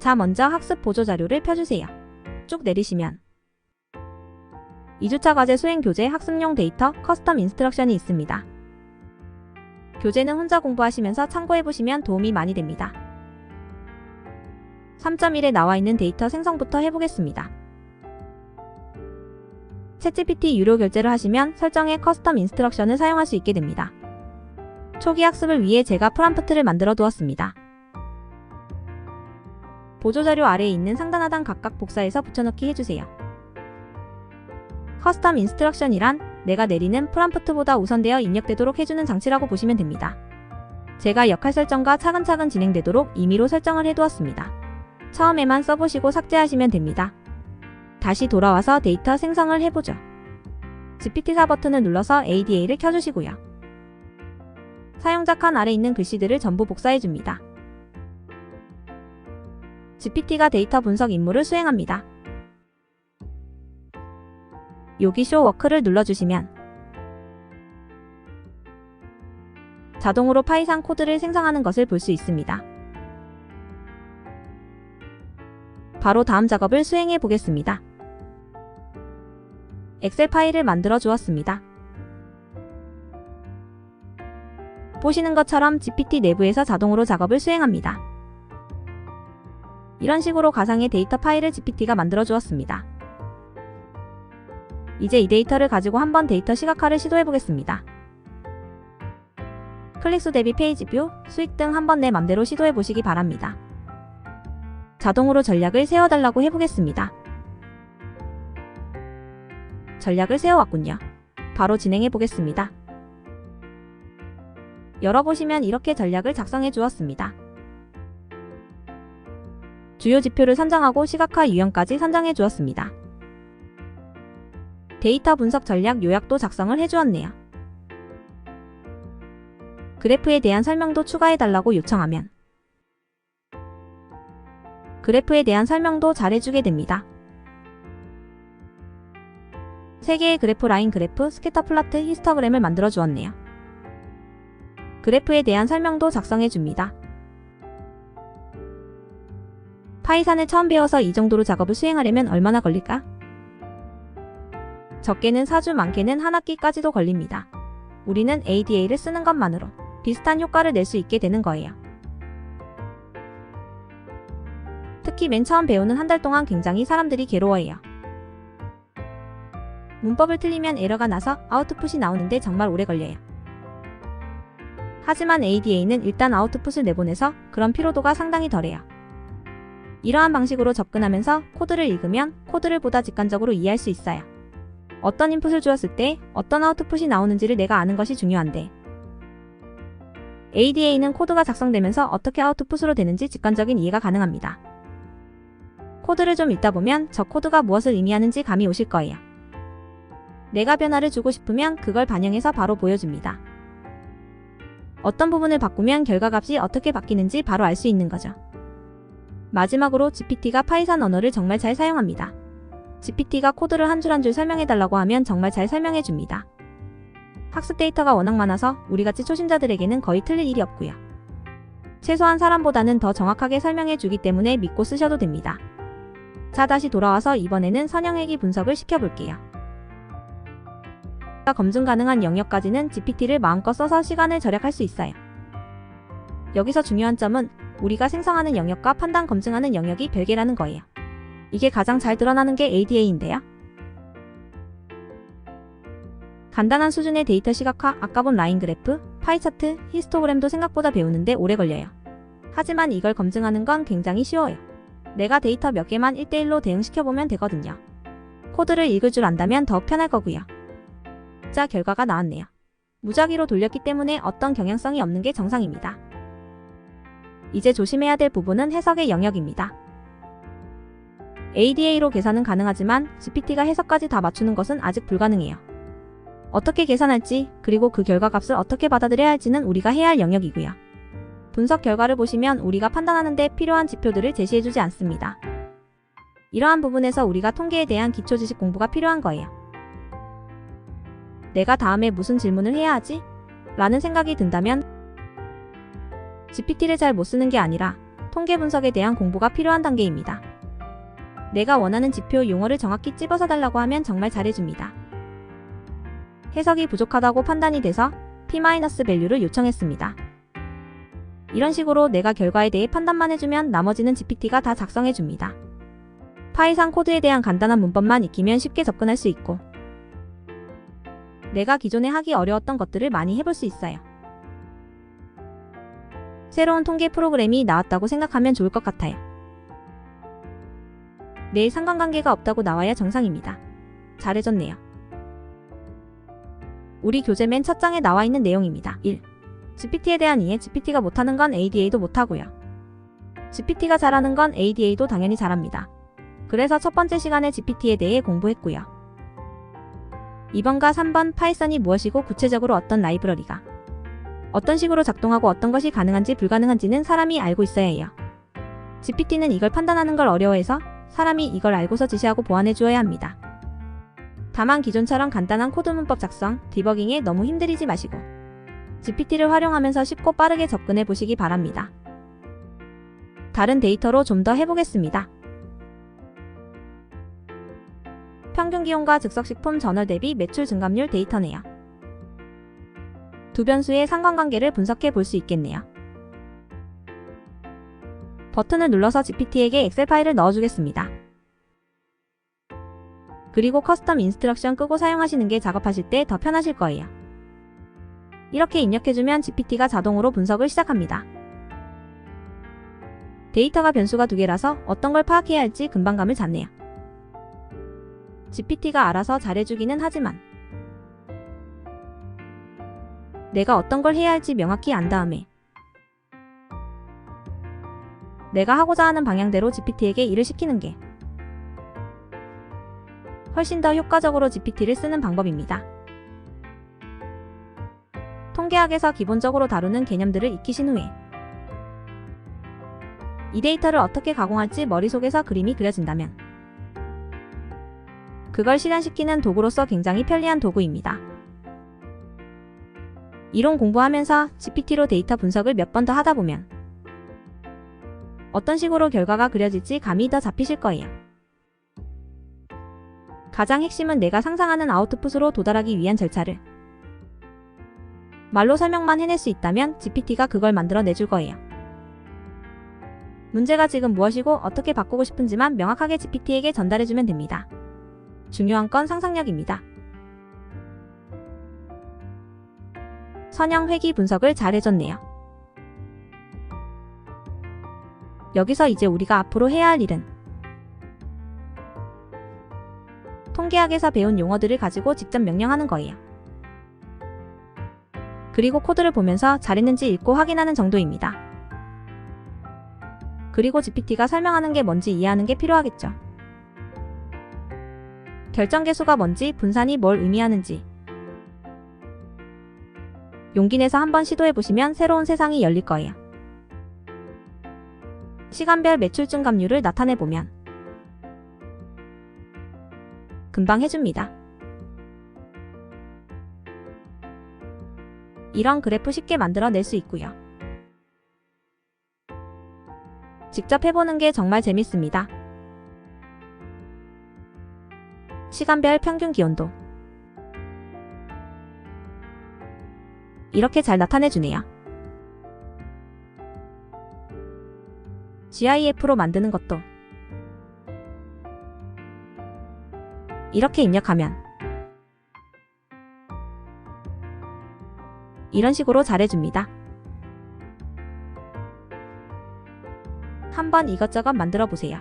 자, 먼저 학습 보조자료를 펴주세요. 쭉 내리시면 2주차 과제 수행 교재 학습용 데이터 커스텀 인스트럭션이 있습니다. 교재는 혼자 공부하시면서 참고해보시면 도움이 많이 됩니다. 3.1에 나와 있는 데이터 생성부터 해보겠습니다. 챗GPT 유료 결제를 하시면 설정의 커스텀 인스트럭션을 사용할 수 있게 됩니다. 초기 학습을 위해 제가 프롬프트를 만들어 두었습니다. 보조자료 아래에 있는 상단 하단 각각 복사해서 붙여넣기 해주세요. 커스텀 인스트럭션이란 내가 내리는 프롬프트보다 우선되어 입력되도록 해주는 장치라고 보시면 됩니다. 제가 역할 설정과 차근차근 진행되도록 임의로 설정을 해두었습니다. 처음에만 써보시고 삭제하시면 됩니다. 다시 돌아와서 데이터 생성을 해보죠. GPT-4 버튼을 눌러서 ADA를 켜주시고요. 사용자 칸 아래 있는 글씨들을 전부 복사해줍니다. GPT가 데이터 분석 임무를 수행합니다. 여기 쇼 워크를 눌러주시면 자동으로 파이썬 코드를 생성하는 것을 볼 수 있습니다. 바로 다음 작업을 수행해 보겠습니다. 엑셀 파일을 만들어 주었습니다. 보시는 것처럼 GPT 내부에서 자동으로 작업을 수행합니다. 이런 식으로 가상의 데이터 파일을 GPT가 만들어 주었습니다. 이제 이 데이터를 가지고 한번 데이터 시각화를 시도해 보겠습니다. 클릭수 대비 페이지 뷰, 수익 등 한번 내 맘대로 시도해 보시기 바랍니다. 자동으로 전략을 세워달라고 해보겠습니다. 전략을 세워왔군요. 바로 진행해 보겠습니다. 열어보시면 이렇게 전략을 작성해 주었습니다. 주요 지표를 선정하고 시각화 유형까지 선정해 주었습니다. 데이터 분석 전략 요약도 작성을 해주었네요. 그래프에 대한 설명도 추가해달라고 요청하면 그래프에 대한 설명도 잘해주게 됩니다. 3개의 그래프 라인 그래프, 스캐터 플라트, 히스토그램을 만들어 주었네요. 그래프에 대한 설명도 작성해줍니다. 파이썬을 처음 배워서 이 정도로 작업을 수행하려면 얼마나 걸릴까? 적게는 4주, 많게는 한 학기까지도 걸립니다. 우리는 ADA를 쓰는 것만으로 비슷한 효과를 낼 수 있게 되는 거예요. 특히 맨 처음 배우는 한 달 동안 굉장히 사람들이 괴로워해요. 문법을 틀리면 에러가 나서 아웃풋이 나오는데 정말 오래 걸려요. 하지만 ADA는 일단 아웃풋을 내보내서 그런 피로도가 상당히 덜해요. 이러한 방식으로 접근하면서 코드를 읽으면 코드를 보다 직관적으로 이해할 수 있어요. 어떤 인풋을 주었을 때 어떤 아웃풋이 나오는지를 내가 아는 것이 중요한데 ADA는 코드가 작성되면서 어떻게 아웃풋으로 되는지 직관적인 이해가 가능합니다. 코드를 좀 읽다 보면 저 코드가 무엇을 의미하는지 감이 오실 거예요. 내가 변화를 주고 싶으면 그걸 반영해서 바로 보여줍니다. 어떤 부분을 바꾸면 결과값이 어떻게 바뀌는지 바로 알 수 있는 거죠. 마지막으로 GPT가 파이썬 언어를 정말 잘 사용합니다. GPT가 코드를 한 줄 한 줄 설명해달라고 하면 정말 잘 설명해줍니다. 학습 데이터가 워낙 많아서 우리같이 초심자들에게는 거의 틀릴 일이 없고요. 최소한 사람보다는 더 정확하게 설명해주기 때문에 믿고 쓰셔도 됩니다. 자, 다시 돌아와서 이번에는 선형회귀 분석을 시켜볼게요. 검증 가능한 영역까지는 GPT를 마음껏 써서 시간을 절약할 수 있어요. 여기서 중요한 점은 우리가 생성하는 영역과 판단 검증하는 영역이 별개라는 거예요. 이게 가장 잘 드러나는 게 ADA인데요. 간단한 수준의 데이터 시각화, 아까 본 라인 그래프, 파이 차트, 히스토그램도 생각보다 배우는데 오래 걸려요. 하지만 이걸 검증하는 건 굉장히 쉬워요. 내가 데이터 몇 개만 1대1로 대응시켜보면 되거든요. 코드를 읽을 줄 안다면 더 편할 거고요. 자, 결과가 나왔네요. 무작위로 돌렸기 때문에 어떤 경향성이 없는 게 정상입니다. 이제 조심해야 될 부분은 해석의 영역입니다. ADA로 계산은 가능하지만 GPT가 해석까지 다 맞추는 것은 아직 불가능해요. 어떻게 계산할지, 그리고 그 결과값을 어떻게 받아들여야 할지는 우리가 해야 할 영역이고요. 분석 결과를 보시면 우리가 판단하는 데 필요한 지표들을 제시해주지 않습니다. 이러한 부분에서 우리가 통계에 대한 기초 지식 공부가 필요한 거예요. 내가 다음에 무슨 질문을 해야 하지? 라는 생각이 든다면 GPT를 잘 못 쓰는 게 아니라 통계 분석에 대한 공부가 필요한 단계입니다. 내가 원하는 지표 용어를 정확히 찝어서 달라고 하면 정말 잘해줍니다. 해석이 부족하다고 판단이 돼서 P-밸류를 요청했습니다. 이런 식으로 내가 결과에 대해 판단만 해주면 나머지는 GPT가 다 작성해줍니다. 파이썬 코드에 대한 간단한 문법만 익히면 쉽게 접근할 수 있고 내가 기존에 하기 어려웠던 것들을 많이 해볼 수 있어요. 새로운 통계 프로그램이 나왔다고 생각하면 좋을 것 같아요. 내 상관관계가 없다고 나와야 정상입니다. 잘해줬네요. 우리 교재 맨 첫 장에 나와 있는 내용입니다. 1. GPT에 대한 이해. GPT가 못하는 건 ADA도 못하고요. GPT가 잘하는 건 ADA도 당연히 잘합니다. 그래서 첫 번째 시간에 GPT에 대해 공부했고요. 2번과 3번 파이썬이 무엇이고 구체적으로 어떤 라이브러리가 어떤 식으로 작동하고 어떤 것이 가능한지 불가능한지는 사람이 알고 있어야 해요. GPT는 이걸 판단하는 걸 어려워해서 사람이 이걸 알고서 지시하고 보완해 주어야 합니다. 다만 기존처럼 간단한 코드 문법 작성, 디버깅에 너무 힘들이지 마시고 GPT를 활용하면서 쉽고 빠르게 접근해 보시기 바랍니다. 다른 데이터로 좀 더 해보겠습니다. 평균 기온과 즉석식품 전월 대비 매출 증감률 데이터네요. 두 변수의 상관관계를 분석해 볼 수 있겠네요. 버튼을 눌러서 GPT에게 엑셀 파일을 넣어주겠습니다. 그리고 커스텀 인스트럭션 끄고 사용하시는 게 작업하실 때 더 편하실 거예요. 이렇게 입력해주면 GPT가 자동으로 분석을 시작합니다. 데이터가 변수가 두 개라서 어떤 걸 파악해야 할지 금방 감을 잡네요. GPT가 알아서 잘해주기는 하지만 내가 어떤 걸 해야 할지 명확히 안 다음에 내가 하고자 하는 방향대로 GPT에게 일을 시키는 게 훨씬 더 효과적으로 GPT를 쓰는 방법입니다. 통계학에서 기본적으로 다루는 개념들을 익히신 후에 이 데이터를 어떻게 가공할지 머릿속에서 그림이 그려진다면 그걸 실현시키는 도구로서 굉장히 편리한 도구입니다. 이론 공부하면서 GPT로 데이터 분석을 몇 번 더 하다 보면 어떤 식으로 결과가 그려질지 감이 더 잡히실 거예요. 가장 핵심은 내가 상상하는 아웃풋으로 도달하기 위한 절차를 말로 설명만 해낼 수 있다면 GPT가 그걸 만들어 내줄 거예요. 문제가 지금 무엇이고 어떻게 바꾸고 싶은지만 명확하게 GPT에게 전달해주면 됩니다. 중요한 건 상상력입니다. 선형 회귀 분석을 잘 해줬네요. 여기서 이제 우리가 앞으로 해야 할 일은 통계학에서 배운 용어들을 가지고 직접 명령하는 거예요. 그리고 코드를 보면서 잘했는지 읽고 확인하는 정도입니다. 그리고 GPT가 설명하는 게 뭔지 이해하는 게 필요하겠죠. 결정계수가 뭔지, 분산이 뭘 의미하는지 용기 내서 한번 시도해보시면 새로운 세상이 열릴 거예요. 시간별 매출 증감률을 나타내보면 금방 해줍니다. 이런 그래프 쉽게 만들어낼 수 있고요. 직접 해보는 게 정말 재밌습니다. 시간별 평균 기온도 이렇게 잘 나타내주네요. GIF로 만드는 것도 이렇게 입력하면 이런 식으로 잘해줍니다. 한번 이것저것 만들어 보세요.